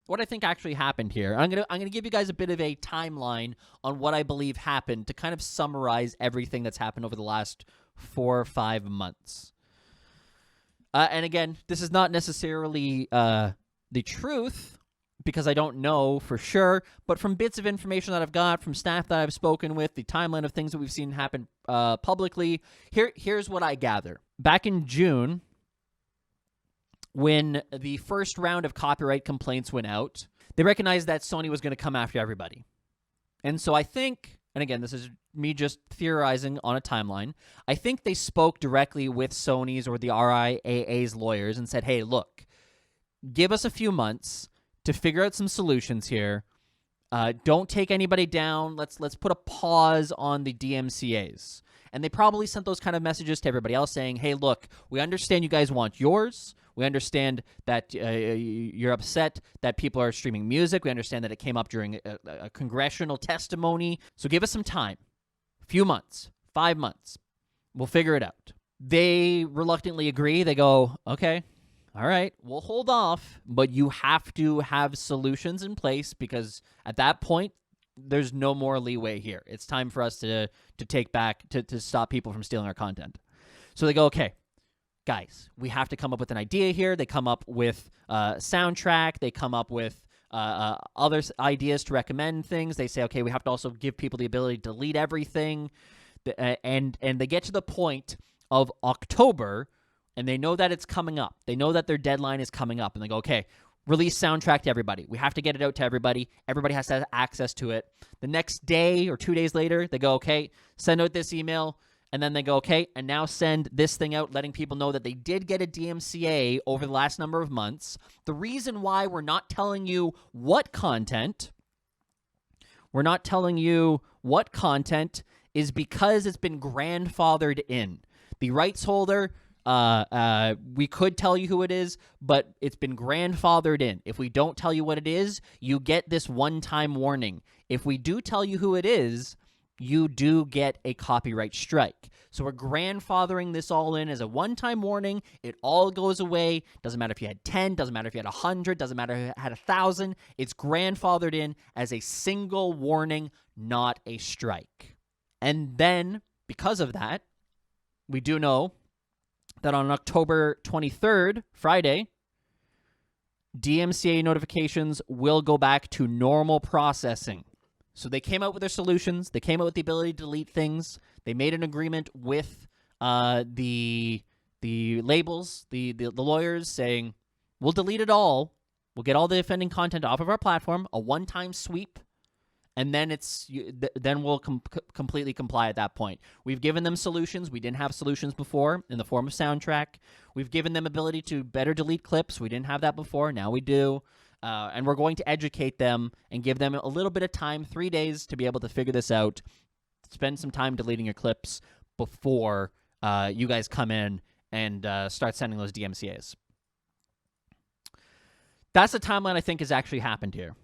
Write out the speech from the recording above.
what I think actually happened here. I'm gonna give you guys a bit of a timeline on what I believe happened to kind of summarize everything that's happened over the last 4 or 5 months. And again, this is not necessarily the truth, because I don't know for sure, but from bits of information that I've got, from staff that I've spoken with, the timeline of things that we've seen happen publicly, here's what I gather. Back in June, when the first round of copyright complaints went out, they recognized that Sony was going to come after everybody. And so I think, and again, this is me just theorizing on a timeline, I think they spoke directly with Sony's or the RIAA's lawyers and said, hey, look, give us a few months to figure out some solutions here. Don't take anybody down. Let's put a pause on the DMCAs. And they probably sent those kind of messages to everybody else saying, hey, look, we understand you guys want yours. We understand that you're upset that people are streaming music. We understand that it came up during a congressional testimony. So give us some time. A few months, 5 months. We'll figure it out. They reluctantly agree. They go, okay, all right, we'll hold off, but you have to have solutions in place, because at that point, there's no more leeway here. It's time for us to take back, to stop people from stealing our content. So they go, okay, guys, we have to come up with an idea here. They come up with a soundtrack. They come up with other ideas to recommend things. They say, okay, we have to also give people the ability to delete everything. And they get to the point of October, and they know that it's coming up. They know that their deadline is coming up, and they go, okay, release soundtrack to everybody. We have to get it out to everybody. Everybody has to have access to it. The next day or 2 days later, they go, okay, send out this email. And then they go, okay, and now send this thing out, letting people know that they did get a DMCA over the last number of months. The reason why we're not telling you what content, is because it's been grandfathered in. The rights holder, we could tell you who it is, but it's been grandfathered in. If we don't tell you what it is, you get this one-time warning. If we do tell you who it is, you do get a copyright strike. So we're grandfathering this all in as a one-time warning. It all goes away. Doesn't matter if you had 10, doesn't matter if you had 100, doesn't matter if you had 1,000. It's grandfathered in as a single warning, not a strike. And then, because of that, we do know that on October 23rd, Friday, DMCA notifications will go back to normal processing. So they came out with their solutions. They came out with the ability to delete things. They made an agreement with the labels, the lawyers, saying, we'll delete it all. We'll get all the offending content off of our platform, a one-time sweep, and then then we'll completely comply at that point. We've given them solutions. We didn't have solutions before in the form of soundtrack. We've given them ability to better delete clips. We didn't have that before. Now we do. And we're going to educate them and give them a little bit of time, 3 days, to be able to figure this out. Spend some time deleting your clips before you guys come in and start sending those DMCAs. That's the timeline I think has actually happened here.